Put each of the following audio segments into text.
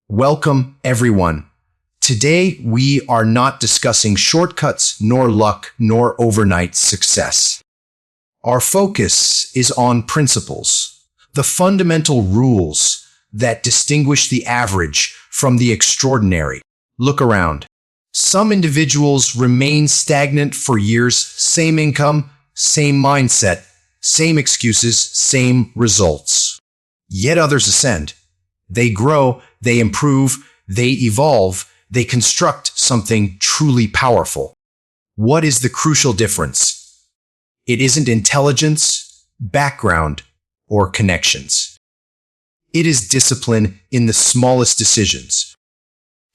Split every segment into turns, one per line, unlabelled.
Welcome, everyone. Today, we are not discussing shortcuts, nor luck, nor overnight success. Our focus is on principles, the fundamental rules that distinguish the average from the extraordinary. Look around. Some individuals remain stagnant for years, same income, same mindset, same excuses, same results. Yet others ascend. They grow, they improve, they evolve, they construct something truly powerful. What is the crucial difference? It isn't intelligence, background, or connections. It is discipline in the smallest decisions.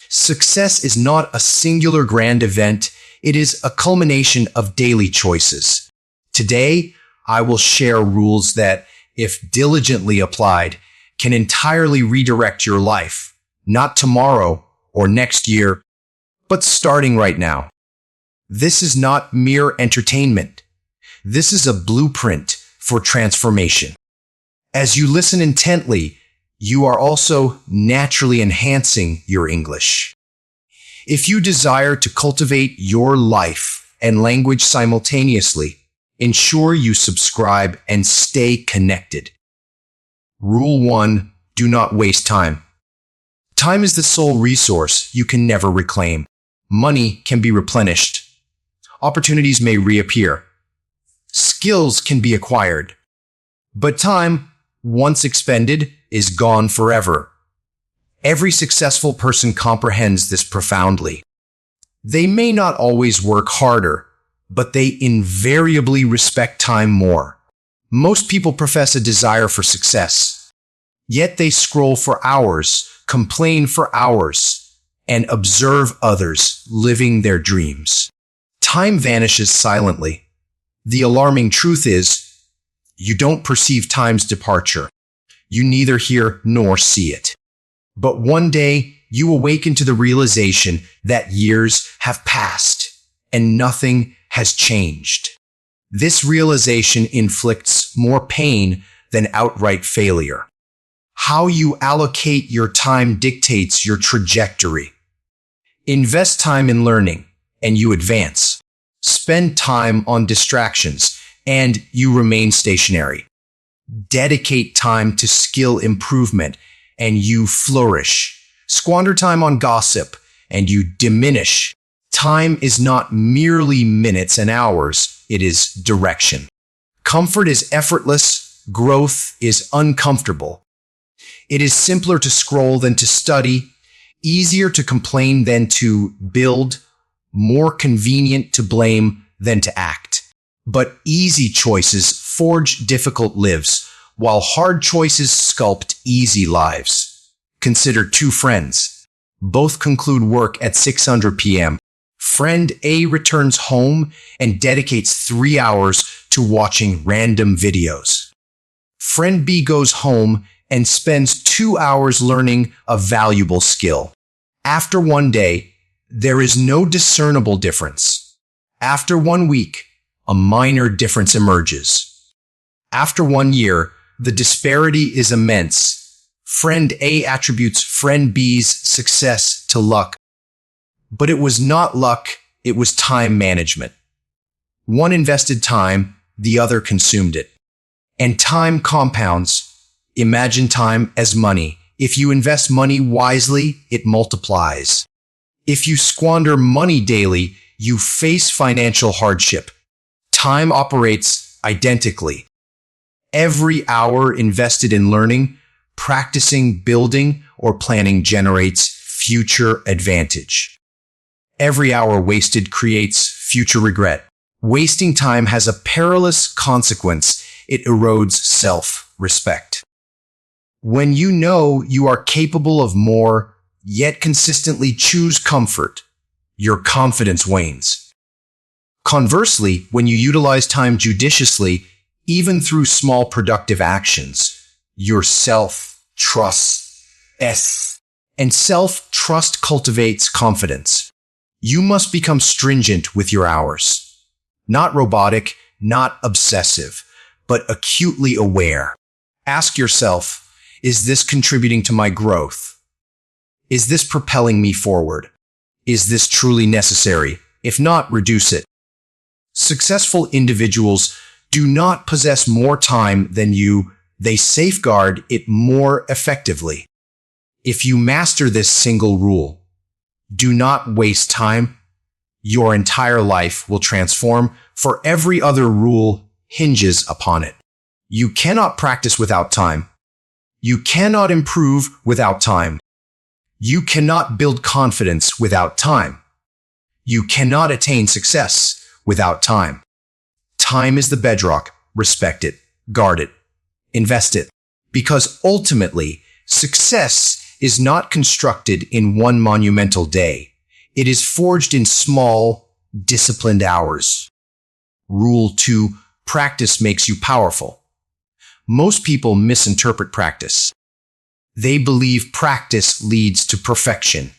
Success is not a singular grand event, it is a culmination of daily choices. Today, I will share rules that, if diligently applied, can entirely redirect your life, not tomorrow or next year, but starting right now. This is not mere entertainment. This is a blueprint for transformation. As you listen intently, you are also naturally enhancing your English. If you desire to cultivate your life and language simultaneously, ensure you subscribe and stay connected. Rule 1. Do not waste time. Time is the sole resource you can never reclaim. Money can be replenished. Opportunities may reappear. Skills can be acquired. But time, once expended, is gone forever. Every successful person comprehends this profoundly. They may not always work harder, but they invariably respect time more. Most people profess a desire for success, yet they scroll for hours, complain for hours, and observe others living their dreams. Time vanishes silently. The alarming truth is, you don't perceive time's departure. You neither hear nor see it. But one day, you awaken to the realization that years have passed and nothing has changed. This realization inflicts more pain than outright failure. How you allocate your time dictates your trajectory. Invest time in learning, and you advance. Spend time on distractions, and you remain stationary. Dedicate time to skill improvement, and you flourish. Squander time on gossip, and you diminish. Time is not merely minutes and hours, it is direction. Comfort is effortless, growth is uncomfortable. It is simpler to scroll than to study, easier to complain than to build, more convenient to blame than to act. But easy choices forge difficult lives, while hard choices sculpt easy lives. Consider two friends. Both conclude work at 600 p.m. Friend A returns home and dedicates 3 hours to watching random videos. Friend B goes home and spends 2 hours learning a valuable skill. After one day, there is no discernible difference. After 1 week, a minor difference emerges. After 1 year, the disparity is immense. Friend A attributes friend B's success to luck. But it was not luck, it was time management. One invested time, the other consumed it. And time compounds. Imagine time as money. If you invest money wisely, it multiplies. If you squander money daily, you face financial hardship. Time operates identically. Every hour invested in learning, practicing, building, or planning generates future advantage. Every hour wasted creates future regret. Wasting time has a perilous consequence. It erodes self-respect. When you know you are capable of more, yet consistently choose comfort, your confidence wanes. Conversely, when you utilize time judiciously, even through small productive actions, your self-trust, and self-trust cultivates confidence. You must become stringent with your hours. Not robotic, not obsessive, but acutely aware. Ask yourself, is this contributing to my growth? Is this propelling me forward? Is this truly necessary? If not, reduce it. Successful individuals do not possess more time than you. They safeguard it more effectively. If you master this single rule, do not waste time, your entire life will transform, for every other rule hinges upon it. You cannot practice without time. You cannot improve without time. You cannot build confidence without time. You cannot attain success without time. Time is the bedrock. Respect it, guard it, invest it, because ultimately, success is not constructed in one monumental day. It is forged in small, disciplined hours. Rule 2, practice makes you powerful. Most people misinterpret practice. They believe practice leads to perfection.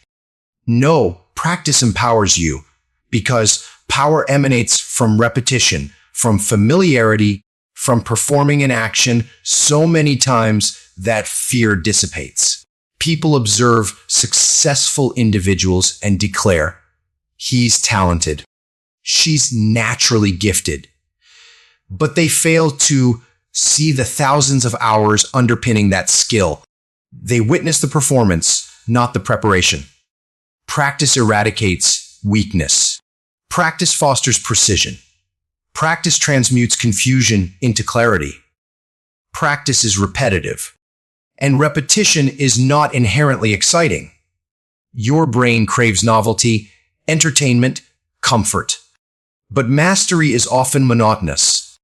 No, practice empowers you because power emanates from repetition, from familiarity, from performing an action so many times that fear dissipates. People observe successful individuals and declare, "He's talented. She's naturally gifted." But they fail to see the thousands of hours underpinning that skill. They witness the performance, not the preparation. Practice eradicates weakness. Practice fosters precision. Practice transmutes confusion into clarity. Practice is repetitive. And repetition is not inherently exciting. Your brain craves novelty, entertainment, comfort. But mastery is often monotonous.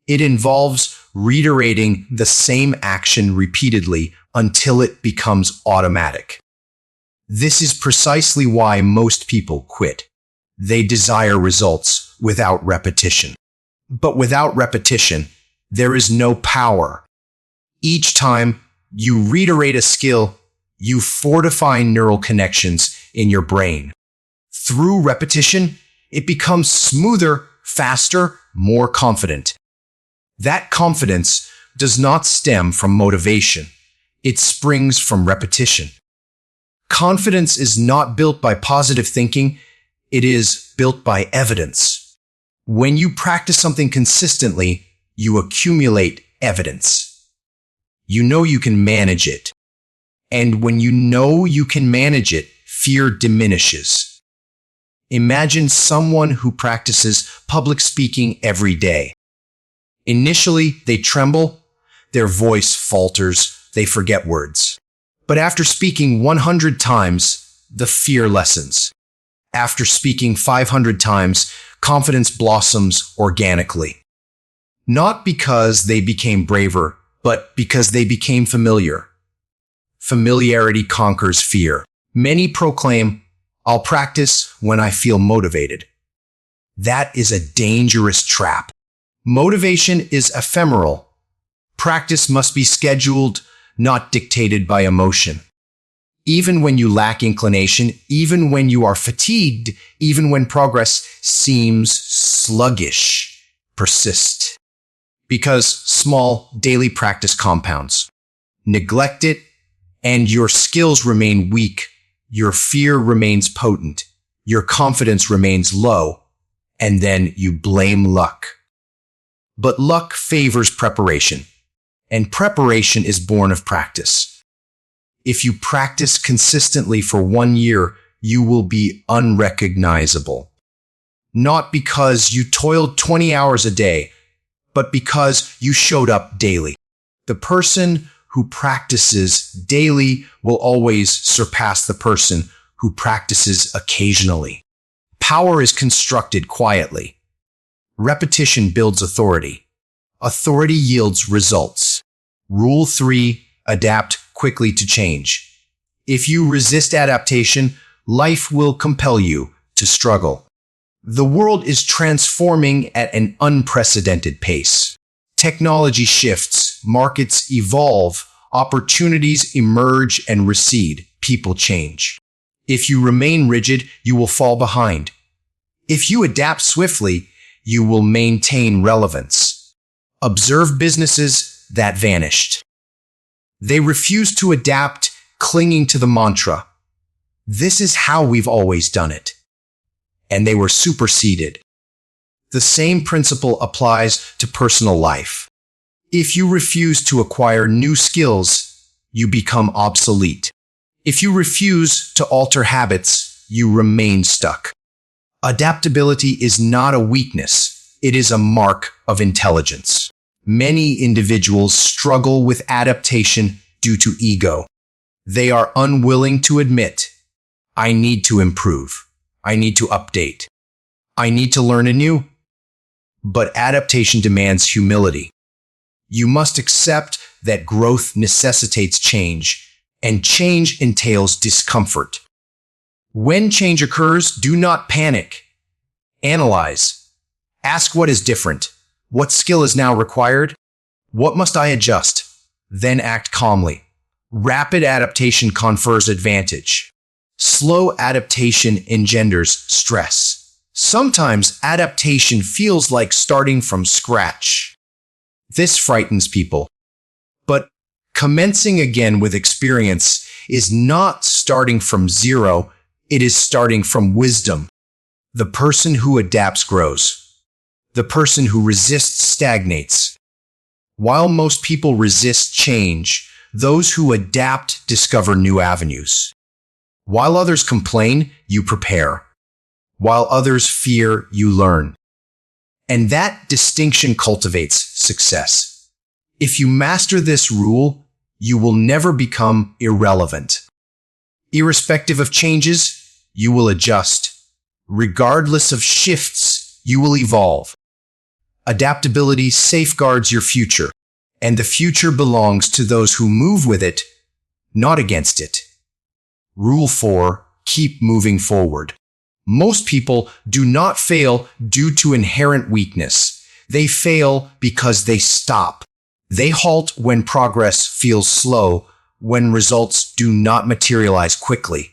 It involves reiterating the same action repeatedly until it becomes automatic. This is precisely why most people quit. They desire results without repetition. But without repetition, there is no power. Each time you reiterate a skill, you fortify neural connections in your brain. Through repetition, it becomes smoother, faster, more confident. That confidence does not stem from motivation. It springs from repetition. Confidence is not built by positive thinking. It is built by evidence. When you practice something consistently, you accumulate evidence. You know you can manage it. And when you know you can manage it, fear diminishes. Imagine someone who practices public speaking every day. Initially, they tremble, their voice falters, they forget words. But after speaking 100 times, the fear lessens. After speaking 500 times, confidence blossoms organically. Not because they became braver, but because they became familiar. Familiarity conquers fear. Many proclaim, "I'll practice when I feel motivated." That is a dangerous trap. Motivation is ephemeral. Practice must be scheduled, not dictated by emotion. Even when you lack inclination, even when you are fatigued, even when progress seems sluggish, persist. Because small daily practice compounds. Neglect it, and your skills remain weak, your fear remains potent, your confidence remains low, and then you blame luck. But luck favors preparation, and preparation is born of practice. If you practice consistently for 1 year, you will be unrecognizable. Not because you toiled 20 hours a day, but because you showed up daily. The person who practices daily will always surpass the person who practices occasionally. Power is constructed quietly. Repetition builds authority. Authority yields results. Rule 3, adapt quickly to change. If you resist adaptation, life will compel you to struggle. The world is transforming at an unprecedented pace. Technology shifts, markets evolve, opportunities emerge and recede, people change. If you remain rigid, you will fall behind. If you adapt swiftly, you will maintain relevance. Observe businesses that vanished. They refused to adapt, clinging to the mantra, This is how we've always done it. And they were superseded. The same principle applies to personal life. If you refuse to acquire new skills, you become obsolete. If you refuse to alter habits, you remain stuck. Adaptability is not a weakness. It is a mark of intelligence. Many individuals struggle with adaptation due to ego. They are unwilling to admit, I need to improve. I need to update. I need to learn anew. But adaptation demands humility. You must accept that growth necessitates change, and change entails discomfort. When change occurs, do not panic. Analyze. Ask what is different. What skill is now required? What must I adjust? Then act calmly. Rapid adaptation confers advantage. Slow adaptation engenders stress. Sometimes adaptation feels like starting from scratch. This frightens people. But commencing again with experience is not starting from zero, it is starting from wisdom. The person who adapts grows. The person who resists stagnates. While most people resist change, those who adapt discover new avenues. While others complain, you prepare. While others fear, you learn. And that distinction cultivates success. If you master this rule, you will never become irrelevant. Irrespective of changes, you will adjust. Regardless of shifts, you will evolve. Adaptability safeguards your future, and the future belongs to those who move with it, not against it. Rule 4. Keep moving forward. Most people do not fail due to inherent weakness. They fail because they stop. They halt when progress feels slow, when results do not materialize quickly,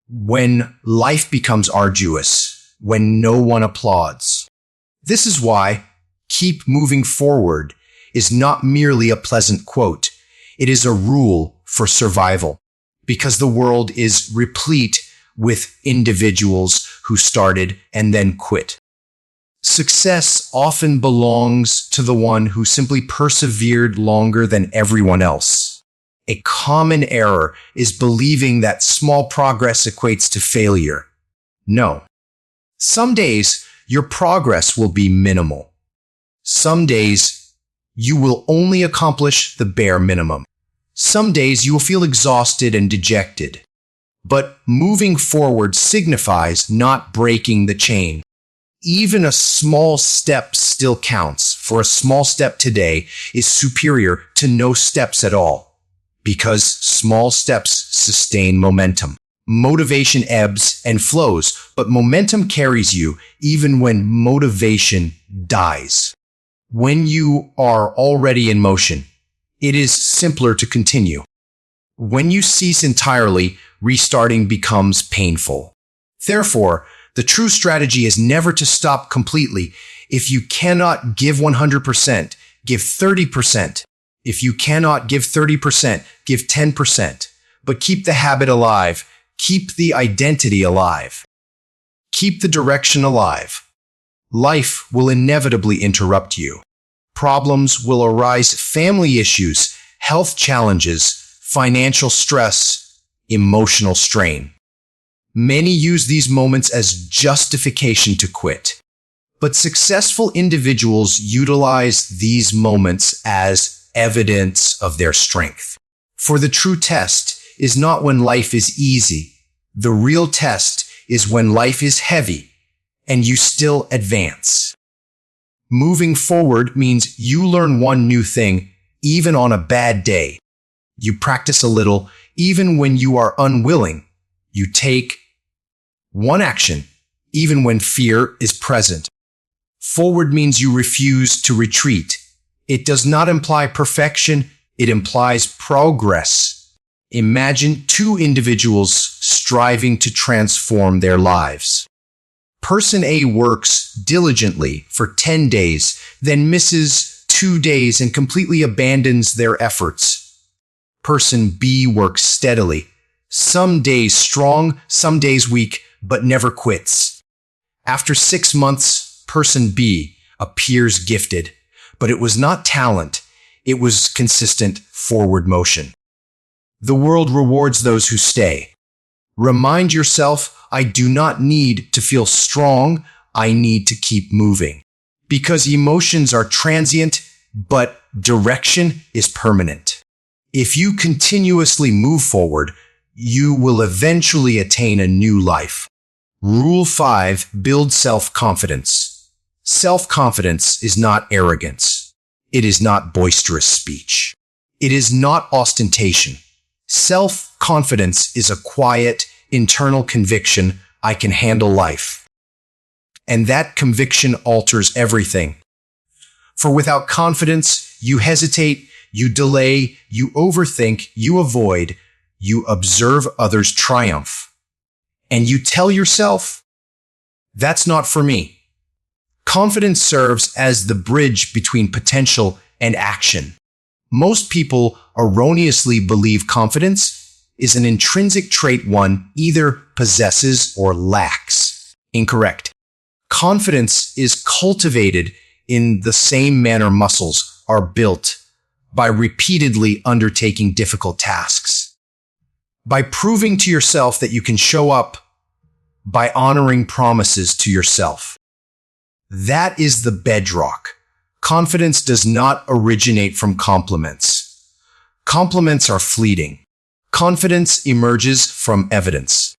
when life becomes arduous, when no one applauds. This is why keep moving forward is not merely a pleasant quote. It is a rule for survival, because the world is replete with individuals who started and then quit. Success often belongs to the one who simply persevered longer than everyone else. A common error is believing that small progress equates to failure. No. Some days, your progress will be minimal. Some days, you will only accomplish the bare minimum. Some days, you will feel exhausted and dejected. But moving forward signifies not breaking the chain. Even a small step still counts, for a small step today is superior to no steps at all, because small steps sustain momentum. Motivation ebbs and flows, but momentum carries you even when motivation dies. When you are already in motion, it is simpler to continue. When you cease entirely, restarting becomes painful. Therefore, the true strategy is never to stop completely. If you cannot give 100%, give 30%. If you cannot give 30%, give 10%. But keep the habit alive. Keep the identity alive. Keep the direction alive. Life will inevitably interrupt you. Problems will arise, family issues, health challenges, financial stress, emotional strain. Many use these moments as justification to quit. But successful individuals utilize these moments as evidence of their strength. For the true test is not when life is easy. The real test is when life is heavy and you still advance. Moving forward means you learn one new thing, even on a bad day. You practice a little, even when you are unwilling. You take one action, even when fear is present. Forward means you refuse to retreat. It does not imply perfection, it implies progress. Imagine two individuals striving to transform their lives. Person A works diligently for 10 days, then misses 2 days and completely abandons their efforts. Person B works steadily, Some days strong, some days weak, but never quits. After 6 months, person B appears gifted, but it was not talent. It was consistent forward motion. The world rewards those who stay. Remind yourself, I do not need to feel strong. I need to keep moving. Because emotions are transient, but direction is permanent. If you continuously move forward, you will eventually attain a new life. Rule 5. Build self-confidence. Self-confidence is not arrogance. It is not boisterous speech. It is not ostentation. Self-confidence is a quiet, internal conviction, I can handle life. And that conviction alters everything. For without confidence, you hesitate, you delay, you overthink, you avoid, you observe others triumph. And you tell yourself, that's not for me. Confidence serves as the bridge between potential and action. Most people erroneously believe confidence is an intrinsic trait one either possesses or lacks. Incorrect. Confidence is cultivated in the same manner muscles are built, by repeatedly undertaking difficult tasks. By proving to yourself that you can show up, by honoring promises to yourself. That is the bedrock. Confidence does not originate from compliments. Compliments are fleeting. Confidence emerges from evidence.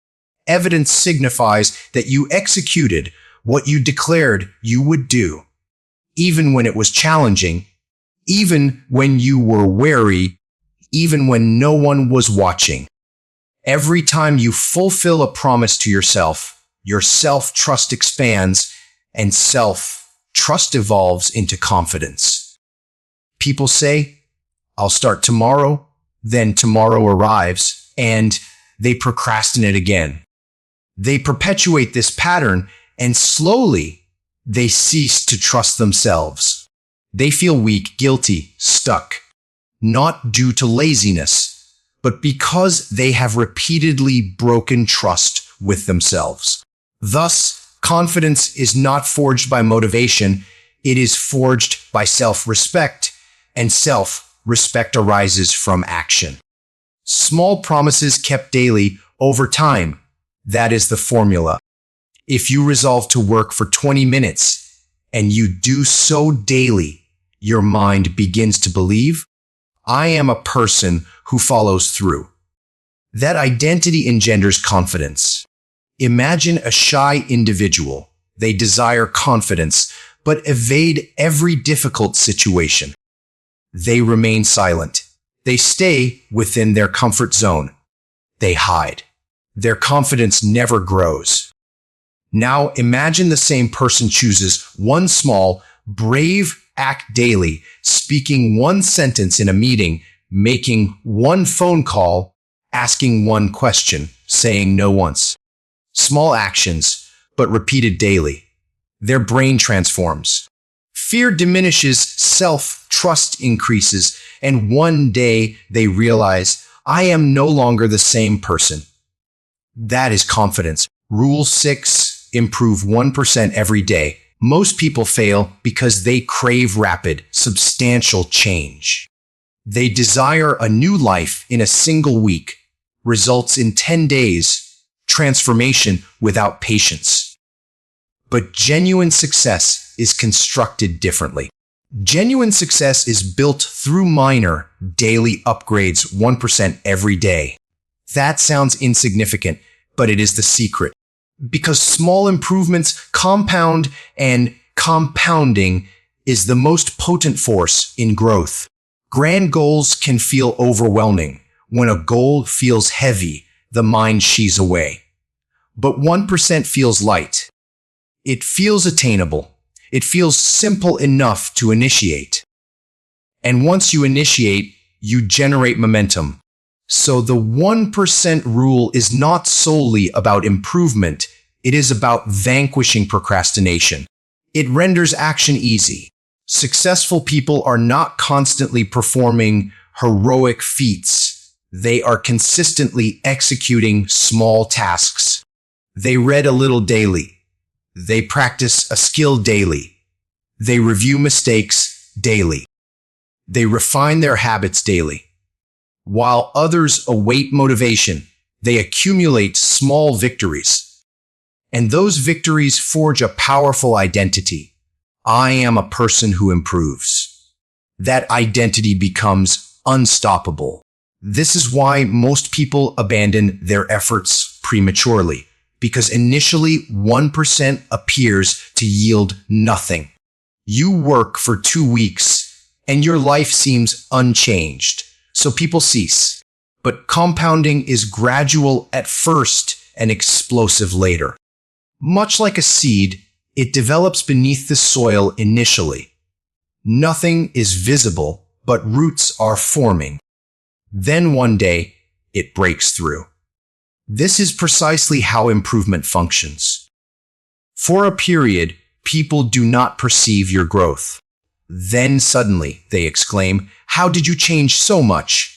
Evidence signifies that you executed what you declared you would do, even when it was challenging, even when you were wary, even when no one was watching. Every time you fulfill a promise to yourself, your self-trust expands and self-trust evolves into confidence. People say, I'll start tomorrow, then tomorrow arrives, and they procrastinate again. They perpetuate this pattern, and slowly, they cease to trust themselves. They feel weak, guilty, stuck, not due to laziness, but because they have repeatedly broken trust with themselves. Thus, confidence is not forged by motivation, it is forged by self-respect, and self-respect arises from action. Small promises kept daily over time. That is the formula. If you resolve to work for 20 minutes and you do so daily, your mind begins to believe, I am a person who follows through. That identity engenders confidence. Imagine a shy individual. They desire confidence, but evade every difficult situation. They remain silent. They stay within their comfort zone. They hide. Their confidence never grows. Now imagine the same person chooses one small, brave act daily, speaking one sentence in a meeting, making one phone call, asking one question, saying no once. Small actions, but repeated daily. Their brain transforms. Fear diminishes, self-trust increases, and one day they realize, I am no longer the same person. That is confidence. Rule 6, improve 1% every day. Most people fail because they crave rapid, substantial change. They desire a new life in a single week, results in 10 days, transformation without patience. But genuine success is constructed differently. Genuine success is built through minor, daily upgrades 1% every day. That sounds insignificant, but it is the secret. Because small improvements compound, and compounding is the most potent force in growth. Grand goals can feel overwhelming. When a goal feels heavy, the mind shies away. But 1% feels light. It feels attainable. It feels simple enough to initiate. And once you initiate, you generate momentum. So the 1% rule is not solely about improvement. It is about vanquishing procrastination. It renders action easy. Successful people are not constantly performing heroic feats. They are consistently executing small tasks. They read a little daily. They practice a skill daily. They review mistakes daily. They refine their habits daily. While others await motivation, they accumulate small victories. And those victories forge a powerful identity. I am a person who improves. That identity becomes unstoppable. This is why most people abandon their efforts prematurely, because initially 1% appears to yield nothing. You work for 2 weeks and your life seems unchanged, so people cease. But compounding is gradual at first and explosive later. Much like a seed, it develops beneath the soil initially. Nothing is visible, but roots are forming. Then one day, it breaks through. This is precisely how improvement functions. For a period, people do not perceive your growth. Then suddenly, they exclaim, "How did you change so much?"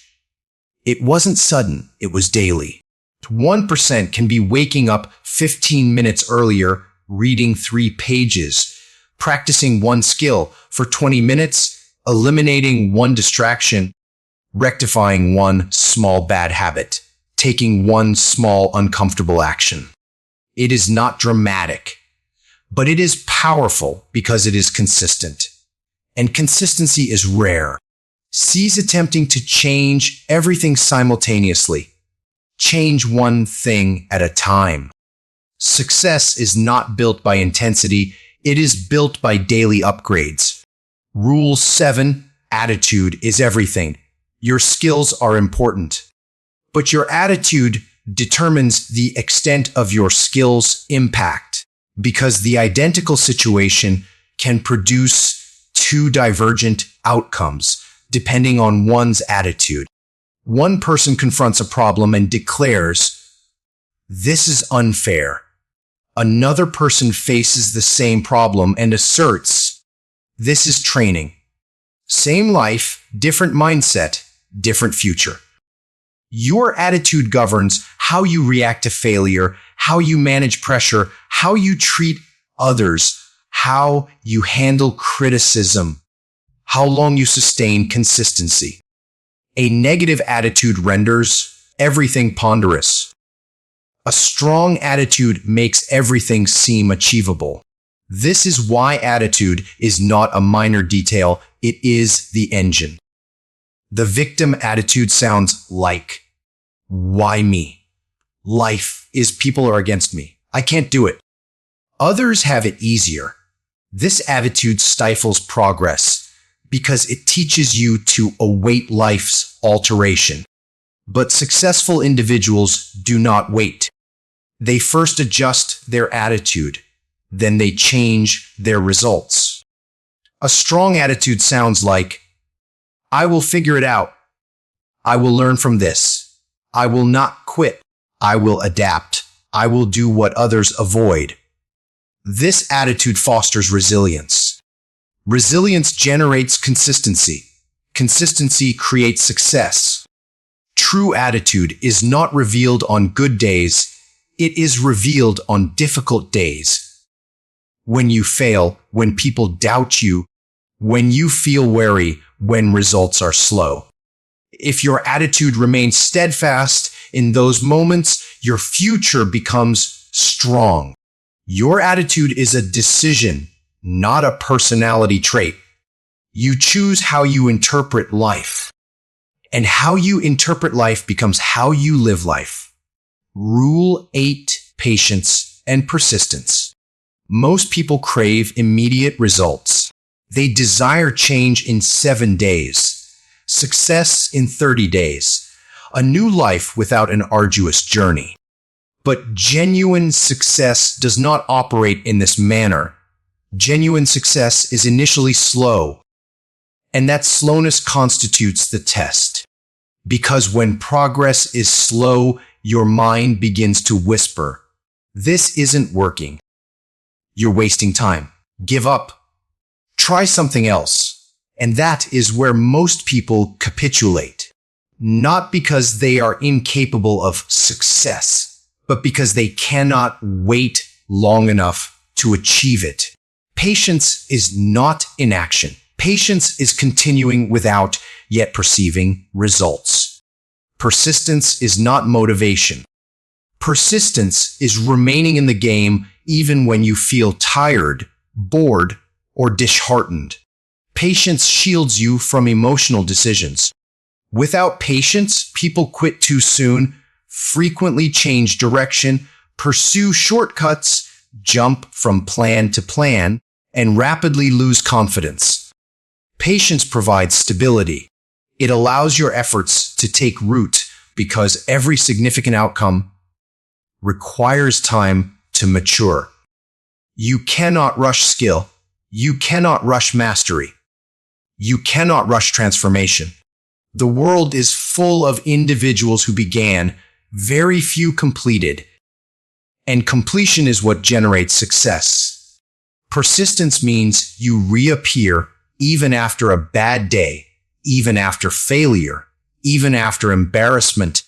It wasn't sudden, it was daily. 1% can be waking up 15 minutes earlier, reading 3 pages, practicing one skill for 20 minutes, eliminating one distraction, rectifying one small bad habit, taking one small uncomfortable action. It is not dramatic, but it is powerful because it is consistent. And consistency is rare. Cease attempting to change everything simultaneously. Change one thing at a time. Success is not built by intensity, it is built by daily upgrades. Rule 7, attitude is everything. Your skills are important, but your attitude determines the extent of your skills' impact, because the identical situation can produce 2 divergent outcomes depending on one's attitude. One person confronts a problem and declares, "This is unfair." Another person faces the same problem and asserts, "This is training." Same life, different mindset, different future. Your attitude governs how you react to failure, how you manage pressure, how you treat others, how you handle criticism, how long you sustain consistency. A negative attitude renders everything ponderous. A strong attitude makes everything seem achievable. This is why attitude is not a minor detail, it is the engine. The victim attitude sounds like, "Why me? Life is people are against me. I can't do it. Others have it easier." This attitude stifles progress because it teaches you to await life's alteration. But successful individuals do not wait. They first adjust their attitude, then they change their results. A strong attitude sounds like, "I will figure it out. I will learn from this. I will not quit. I will adapt. I will do what others avoid." This attitude fosters resilience. Resilience generates consistency. Consistency creates success. True attitude is not revealed on good days, it is revealed on difficult days. When you fail, when people doubt you, when you feel wary, when results are slow. If your attitude remains steadfast in those moments, your future becomes strong. Your attitude is a decision, not a personality trait. You choose how you interpret life. And how you interpret life becomes how you live life. Rule 8, patience and persistence. Most people crave immediate results. They desire change in 7 days, success in 30 days, a new life without an arduous journey. But genuine success does not operate in this manner. Genuine success is initially slow, and that slowness constitutes the test. Because when progress is slow, your mind begins to whisper, "This isn't working. You're wasting time. Give up. Try something else." And that is where most people capitulate. not because they are incapable of success, but because they cannot wait long enough to achieve it. Patience is not inaction. Patience is continuing without yet perceiving results. Persistence is not motivation. Persistence is remaining in the game even when you feel tired, bored, or disheartened. Patience shields you from emotional decisions. Without patience, people quit too soon, frequently change direction, pursue shortcuts, jump from plan to plan, and rapidly lose confidence. Patience provides stability. It allows your efforts to take root because every significant outcome requires time to mature. You cannot rush skill. You cannot rush mastery. You cannot rush transformation. The world is full of individuals who began, very few completed, and completion is what generates success. Persistence means you reappear even after a bad day, even after failure, even after embarrassment,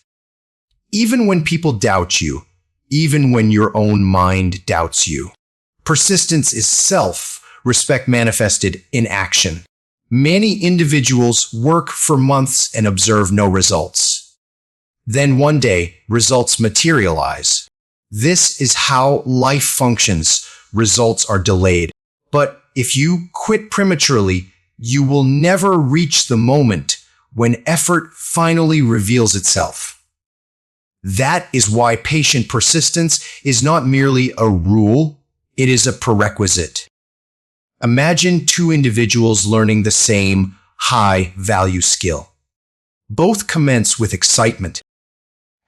even when people doubt you, even when your own mind doubts you. Persistence is self-respect manifested in action. Many individuals work for months and observe no results. Then one day, results materialize. This is how life functions. Results are delayed. But if you quit prematurely, you will never reach the moment when effort finally reveals itself. That is why patient persistence is not merely a rule, it is a prerequisite. Imagine two individuals learning the same high-value skill. Both commence with excitement.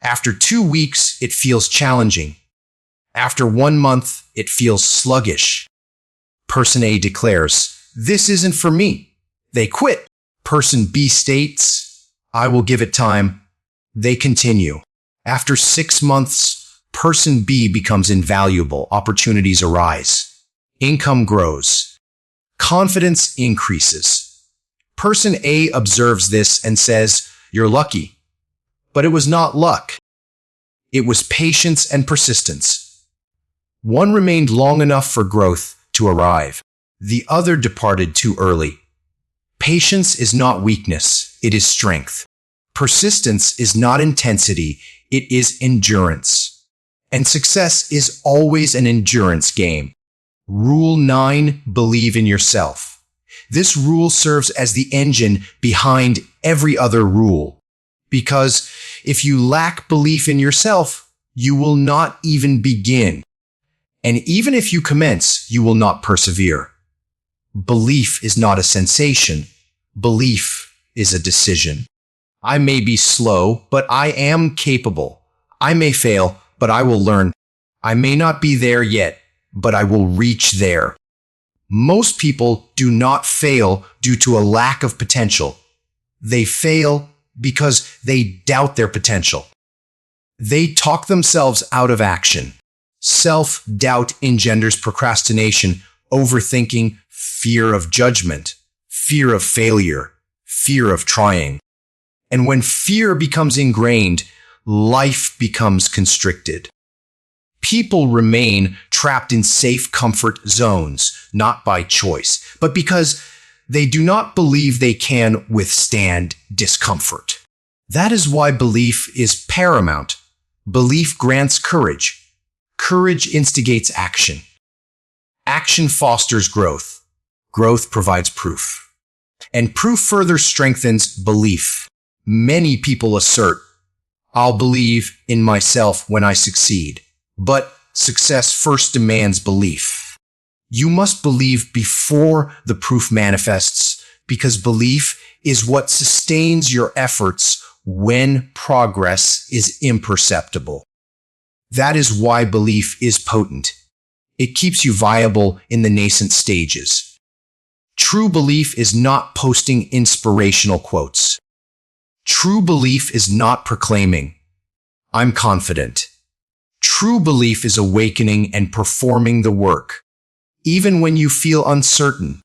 After 2 weeks, it feels challenging. After 1 month, it feels sluggish. Person A declares, "This isn't for me." They quit. Person B states, "I will give it time." They continue. After 6 months, person B becomes invaluable. Opportunities arise. Income grows. Confidence increases. Person A observes this and says, "You're lucky." But it was not luck. It was patience and persistence. One remained long enough for growth to arrive. The other departed too early. Patience is not weakness, it is strength. Persistence is not intensity, it is endurance. And success is always an endurance game. Rule 9, believe in yourself. This rule serves as the engine behind every other rule. Because if you lack belief in yourself, you will not even begin. And even if you commence, you will not persevere. Belief is not a sensation. Belief is a decision. I may be slow, but I am capable. I may fail, but I will learn. I may not be there yet, but I will reach there. Most people do not fail due to a lack of potential. They fail because they doubt their potential. They talk themselves out of action. Self-doubt engenders procrastination, overthinking, fear of judgment, fear of failure, fear of trying. And when fear becomes ingrained, life becomes constricted. People remain trapped in safe comfort zones, not by choice, but because they do not believe they can withstand discomfort. That is why belief is paramount. Belief grants courage. Courage instigates action. Action fosters growth. Growth provides proof. And proof further strengthens belief. Many people assert, "I'll believe in myself when I succeed." But success first demands belief. You must believe before the proof manifests, because belief is what sustains your efforts when progress is imperceptible. That is why belief is potent. It keeps you viable in the nascent stages. True belief is not posting inspirational quotes. True belief is not proclaiming, "I'm confident." True belief is awakening and performing the work, even when you feel uncertain.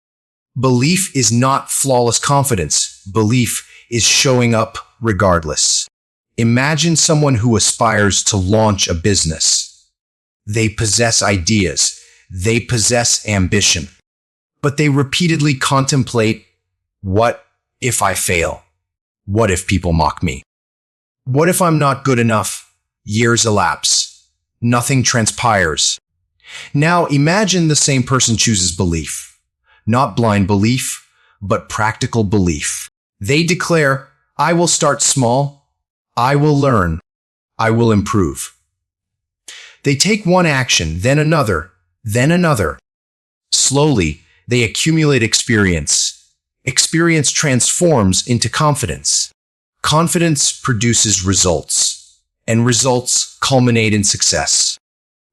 Belief is not flawless confidence. Belief is showing up regardless. Imagine someone who aspires to launch a business. They possess ideas. They possess ambition. But they repeatedly contemplate, what if I fail? What if people mock me? What if I'm not good enough? Years elapse. Nothing transpires. Now imagine the same person chooses belief. Not blind belief, but practical belief. They declare, I will start small. I will learn. I will improve. They take one action, then another, then another. Slowly, they accumulate experience. Experience transforms into confidence. Confidence produces results, and results culminate in success.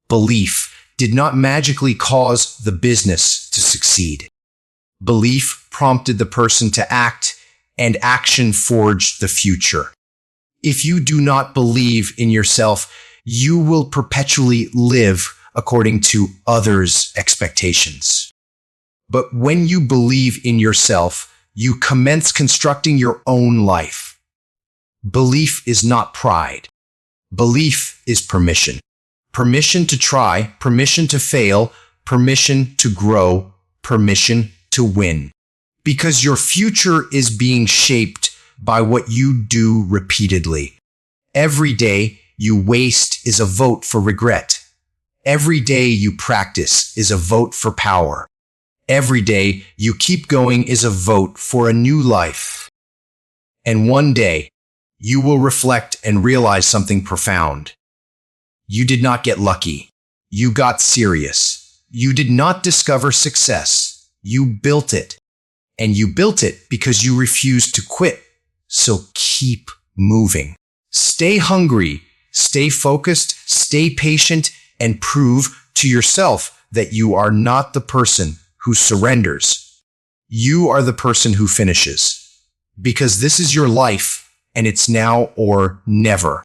Belief did not magically cause the business to succeed. Belief prompted the person to act, and action forged the future. If you do not believe in yourself, you will perpetually live according to others' expectations. But when you believe in yourself, you commence constructing your own life. Belief is not pride. Belief is permission. Permission to try, permission to fail, permission to grow, permission to win. Because your future is being shaped by what you do repeatedly. Every day you waste is a vote for regret. Every day you practice is a vote for power. Every day you keep going is a vote for a new life. And one day, you will reflect and realize something profound. You did not get lucky. You got serious. You did not discover success. You built it. And you built it because you refused to quit. So keep moving. Stay hungry, stay focused, stay patient, and prove to yourself that you are not the person who surrenders. You are the person who finishes. Because this is your life, and it's now or never.